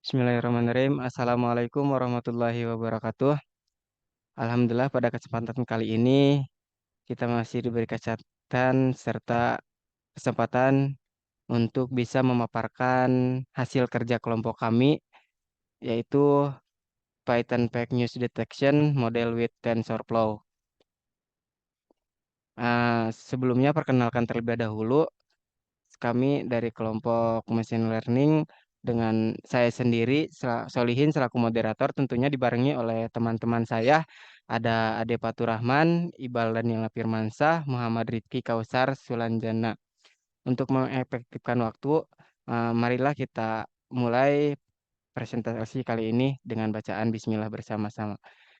Bismillahirrahmanirrahim. Assalamualaikum warahmatullahi wabarakatuh. Alhamdulillah pada kesempatan kali ini kita masih diberi kesempatan serta kesempatan untuk bisa memaparkan hasil kerja kelompok kami, yaitu Python Fake News Detection Model with TensorFlow. Sebelumnya perkenalkan terlebih dahulu, kami dari kelompok Machine Learning dengan saya sendiri Solihin selaku moderator, tentunya dibarengi oleh teman-teman saya, ada Ade Faturrahman, Iqbal Daniela Firmansah, Muhammad Rizky Kausar Sulanjana. Untuk mengefektifkan waktu, marilah kita mulai presentasi kali ini dengan bacaan Bismillah bersama-sama.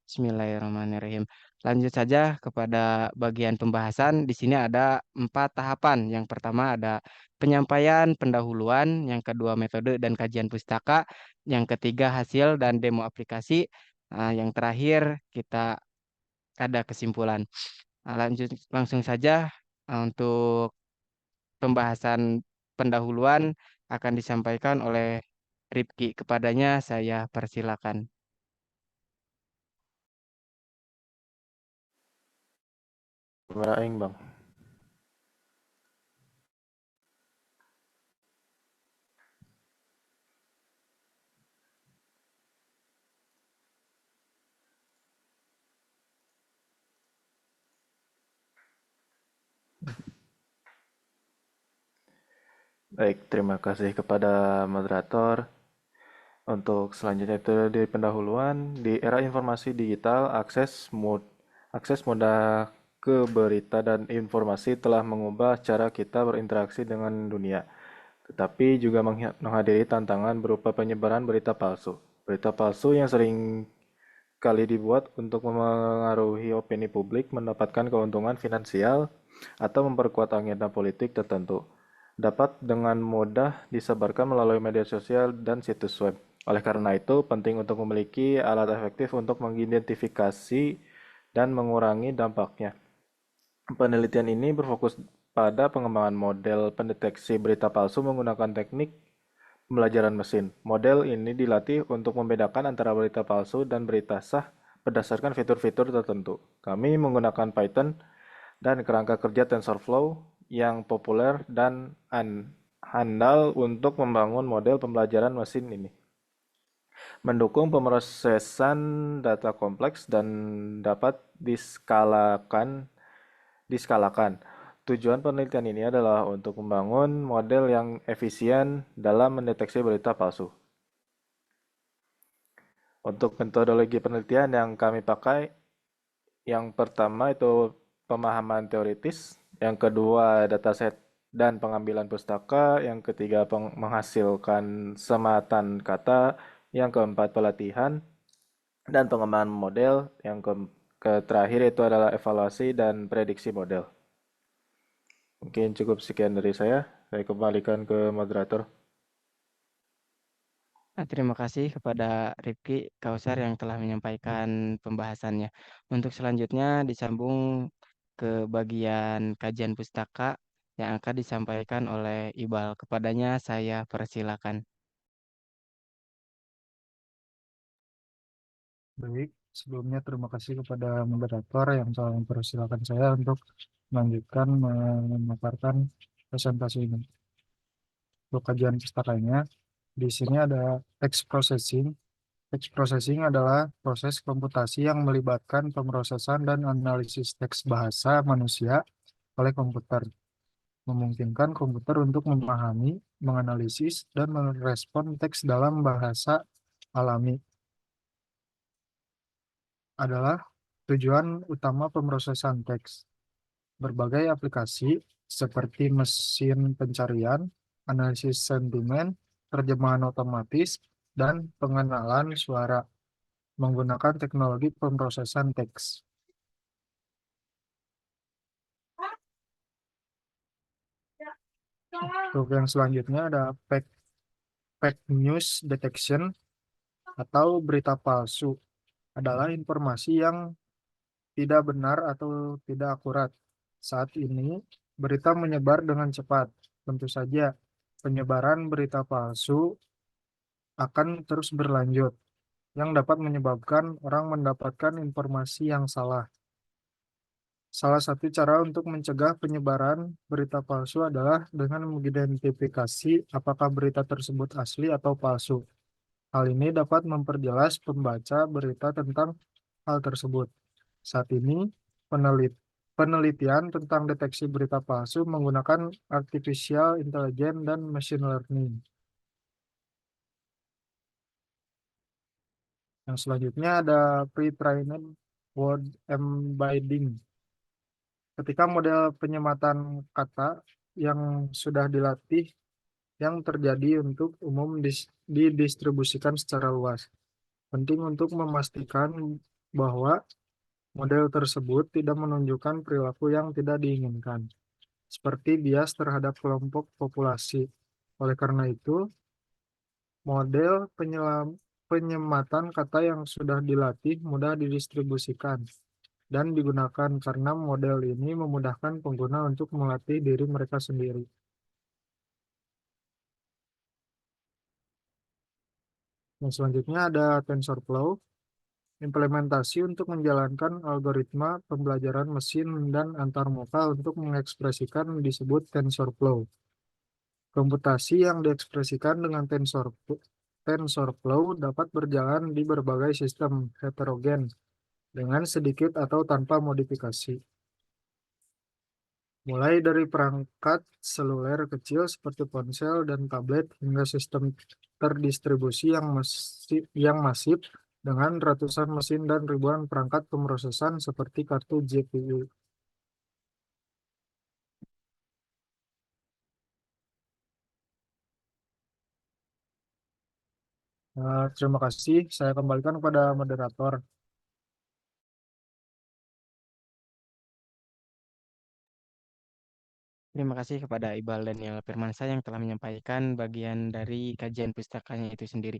Bismillahirrahmanirrahim. Lanjut saja kepada bagian pembahasan. Di sini ada 4 tahapan. Yang pertama ada penyampaian pendahuluan, yang kedua metode dan kajian pustaka, yang ketiga hasil dan demo aplikasi, yang terakhir kita ada kesimpulan. Lanjut langsung saja, untuk pembahasan pendahuluan akan disampaikan oleh Rifki. Kepadanya saya persilakan. Kamera aing bang. Baik, terima kasih kepada moderator. Untuk selanjutnya itu di pendahuluan, di era informasi digital, akses mudah ke berita dan informasi telah mengubah cara kita berinteraksi dengan dunia. Tetapi juga menghadiri tantangan berupa penyebaran berita palsu. Berita palsu yang sering kali dibuat untuk memengaruhi opini publik, mendapatkan keuntungan finansial, atau memperkuat agenda politik tertentu, dapat dengan mudah disebarkan melalui media sosial dan situs web. Oleh karena itu, penting untuk memiliki alat efektif untuk mengidentifikasi dan mengurangi dampaknya. Penelitian ini berfokus pada pengembangan model pendeteksi berita palsu menggunakan teknik pembelajaran mesin. Model ini dilatih untuk membedakan antara berita palsu dan berita sah berdasarkan fitur-fitur tertentu. Kami menggunakan Python dan kerangka kerja TensorFlow yang populer dan handal untuk membangun model pembelajaran mesin ini. Mendukung pemrosesan data kompleks dan dapat diskalakan. Tujuan penelitian ini adalah untuk membangun model yang efisien dalam mendeteksi berita palsu. Untuk metodologi penelitian yang kami pakai, yang pertama itu pemahaman teoritis, yang kedua dataset dan pengambilan pustaka, yang ketiga menghasilkan sematan kata, yang keempat pelatihan dan pengembangan model, yang terakhir itu adalah evaluasi dan prediksi model. Mungkin cukup sekian dari saya kembalikan ke moderator. Terima kasih kepada Rifki Kausar yang telah menyampaikan pembahasannya. Untuk selanjutnya disambung ke bagian kajian pustaka yang akan disampaikan oleh Ibal. Kepadanya saya persilakan. Baik, sebelumnya terima kasih kepada moderator yang telah mempersilahkan saya untuk melanjutkan memaparkan presentasi ini. Untuk kajian pustakanya, di sini ada text processing. Text processing adalah proses komputasi yang melibatkan pemrosesan dan analisis teks bahasa manusia oleh komputer, memungkinkan komputer untuk memahami, menganalisis, dan merespon teks dalam bahasa alami. Adalah tujuan utama pemrosesan teks. Berbagai aplikasi seperti mesin pencarian, analisis sentimen, terjemahan otomatis, dan pengenalan suara menggunakan teknologi pemrosesan teks. Untuk yang selanjutnya ada fake news detection atau berita palsu, adalah informasi yang tidak benar atau tidak akurat. Saat ini, berita menyebar dengan cepat. Tentu saja, penyebaran berita palsu akan terus berlanjut, yang dapat menyebabkan orang mendapatkan informasi yang salah. Salah satu cara untuk mencegah penyebaran berita palsu adalah dengan mengidentifikasi apakah berita tersebut asli atau palsu. Hal ini dapat memperjelas pembaca berita tentang hal tersebut. Saat ini, penelit- penelitian tentang deteksi berita palsu menggunakan artificial intelligence dan machine learning. Yang selanjutnya ada pre-trained word embedding. Ketika model penyematan kata yang sudah dilatih yang terjadi untuk umum didistribusikan secara luas. Penting untuk memastikan bahwa model tersebut tidak menunjukkan perilaku yang tidak diinginkan, seperti bias terhadap kelompok populasi. Oleh karena itu, model penyematan kata yang sudah dilatih mudah didistribusikan dan digunakan karena model ini memudahkan pengguna untuk melatih diri mereka sendiri. Yang selanjutnya ada TensorFlow, implementasi untuk menjalankan algoritma pembelajaran mesin dan antarmuka untuk mengekspresikan disebut TensorFlow. Komputasi yang diekspresikan dengan TensorFlow dapat berjalan di berbagai sistem heterogen dengan sedikit atau tanpa modifikasi. Mulai dari perangkat seluler kecil seperti ponsel dan tablet hingga sistem terdistribusi yang masif dengan ratusan mesin dan ribuan perangkat pemrosesan seperti kartu GPU. Terima kasih. Saya kembalikan kepada moderator. Terima kasih kepada Iqbal Daniel Firmansyah yang telah menyampaikan bagian dari kajian pustakanya itu sendiri.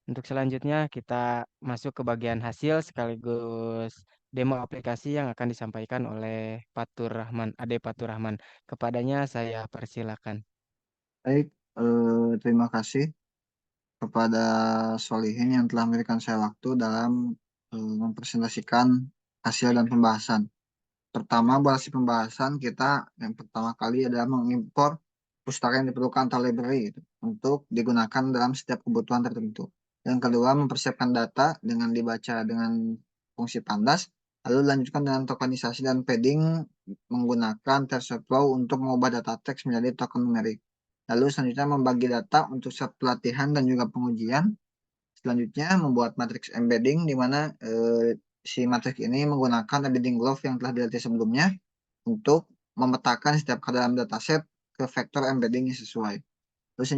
Untuk selanjutnya kita masuk ke bagian hasil sekaligus demo aplikasi yang akan disampaikan oleh Fatur Rahman, Ade Fatur Rahman. Kepadanya saya persilakan. Baik, terima kasih kepada Solihin yang telah memberikan saya waktu dalam mempresentasikan hasil dan pembahasan. Pertama, buat hasil pembahasan kita yang pertama kali adalah mengimpor pustaka yang diperlukan atau library gitu, untuk digunakan dalam setiap kebutuhan tertentu. Yang kedua, mempersiapkan data dengan dibaca dengan fungsi pandas, lalu lanjutkan dengan tokenisasi dan padding menggunakan TensorFlow untuk mengubah data teks menjadi token numerik. Lalu selanjutnya membagi data untuk set pelatihan dan juga pengujian. Selanjutnya membuat matriks embedding di mana si matriks ini menggunakan embedding glove yang telah dilatih sebelumnya untuk memetakan setiap ke dalam dataset ke vektor embedding yang sesuai. Terus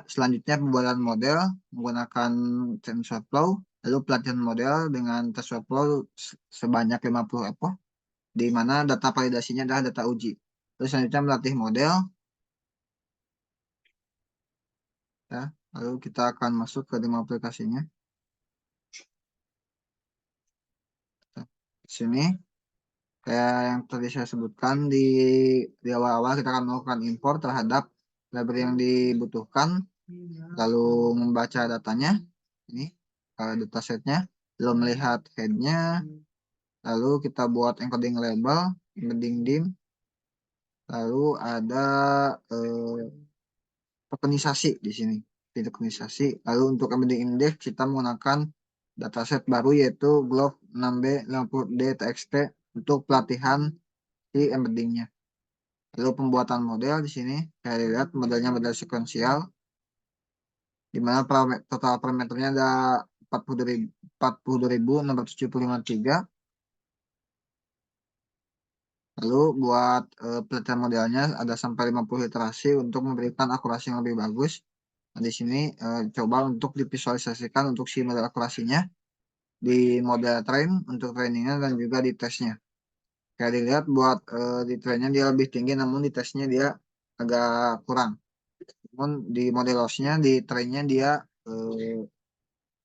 selanjutnya pembuatan model menggunakan TensorFlow, lalu pelatihan model dengan TensorFlow sebanyak 50 epoch, di mana data validasinya adalah data uji. Terus selanjutnya melatih model, ya. Lalu kita akan masuk ke demo aplikasinya. Di sini, kayak yang tadi saya sebutkan di awal-awal kita akan melakukan import terhadap library yang dibutuhkan, lalu membaca datanya, ini datasetnya, lalu melihat headnya, lalu kita buat encoding label, embedding dim, lalu ada tokenisasi di sini, tokenisasi. Lalu untuk embedding index kita menggunakan dataset baru yaitu glove 6B 50D TXT untuk pelatihan si embeddingnya. Lalu pembuatan model di sini saya lihat modelnya model sekuensial, di mana total parameternya ada 42.675 Lalu buat pelatihan modelnya ada sampai 50 iterasi untuk memberikan akurasi yang lebih bagus. Nah, di sini coba untuk divisualisasikan untuk si model akurasinya di model train untuk trainingnya dan juga di tesnya. Kayak dilihat buat di trainnya dia lebih tinggi, namun di tesnya dia agak kurang. Namun di model lossnya di trainnya dia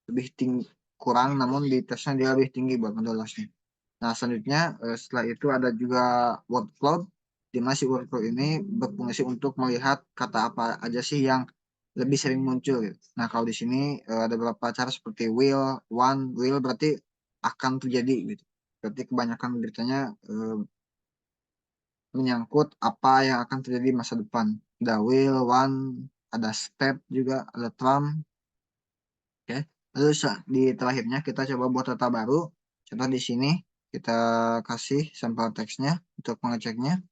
lebih tinggi kurang, namun di tesnya dia lebih tinggi buat model lossnya. Nah, selanjutnya setelah itu ada juga workflow, di mana si workflow ini berfungsi untuk melihat kata apa aja sih yang lebih sering muncul gitu. Nah, kalau di sini ada beberapa cara seperti will berarti akan terjadi gitu. Berarti kebanyakan beritanya menyangkut apa yang akan terjadi di masa depan. Ada will, want, ada step juga, ada Trump. Oke. Lalu di terakhirnya kita coba buat data baru. Contoh di sini kita kasih sampel teksnya untuk mengeceknya.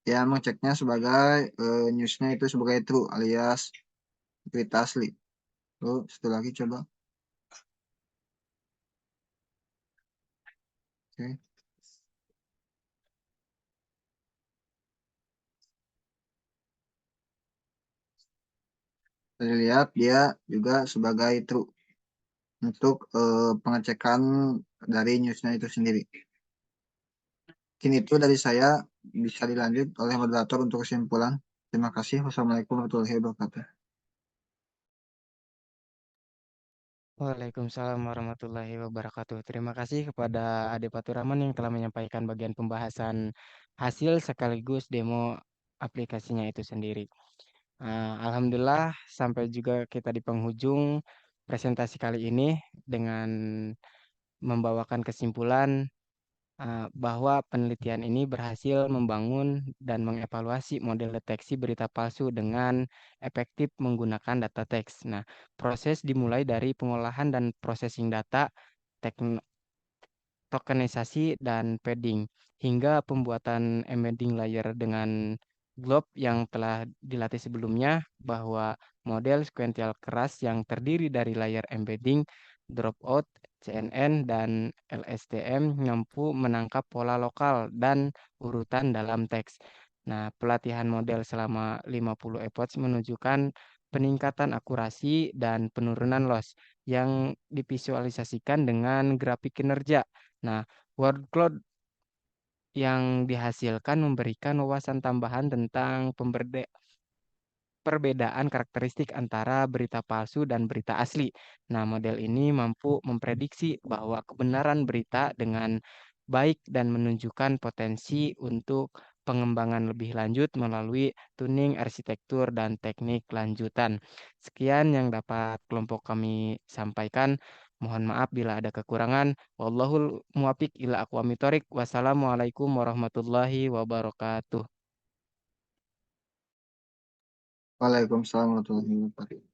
Ya, mengeceknya sebagai newsnya itu sebagai true alias berita asli. Lalu satu lagi coba. Oke. Kita lihat dia juga sebagai true untuk pengecekan dari newsnya itu sendiri. Mungkin itu dari saya, bisa dilanjut oleh moderator untuk kesimpulan. Terima kasih. Wassalamualaikum warahmatullahi wabarakatuh. Waalaikumsalam warahmatullahi wabarakatuh. Terima kasih kepada Ade Paturaman yang telah menyampaikan bagian pembahasan hasil sekaligus demo aplikasinya itu sendiri. Alhamdulillah sampai juga kita di penghujung presentasi kali ini dengan membawakan kesimpulan bahwa penelitian ini berhasil membangun dan mengevaluasi model deteksi berita palsu dengan efektif menggunakan data teks. Nah, proses dimulai dari pengolahan dan processing data, tokenisasi dan padding, hingga pembuatan embedding layer dengan glob yang telah dilatih sebelumnya, bahwa model sekuensial keras yang terdiri dari layer embedding, dropout, CNN, dan LSTM mampu menangkap pola lokal dan urutan dalam teks. Nah, pelatihan model selama 50 epoch menunjukkan peningkatan akurasi dan penurunan loss yang divisualisasikan dengan grafik kinerja. Nah, word cloud yang dihasilkan memberikan wawasan tambahan tentang perbedaan karakteristik antara berita palsu dan berita asli. Nah, model ini mampu memprediksi bahwa kebenaran berita dengan baik dan menunjukkan potensi untuk pengembangan lebih lanjut melalui tuning arsitektur dan teknik lanjutan. Sekian yang dapat kelompok kami sampaikan. Mohon maaf bila ada kekurangan. Wallahul muwafiq ila aqwamit thoriq. Wassalamualaikum warahmatullahi wabarakatuh. Waalaikumsalam warahmatullahi wabarakatuh.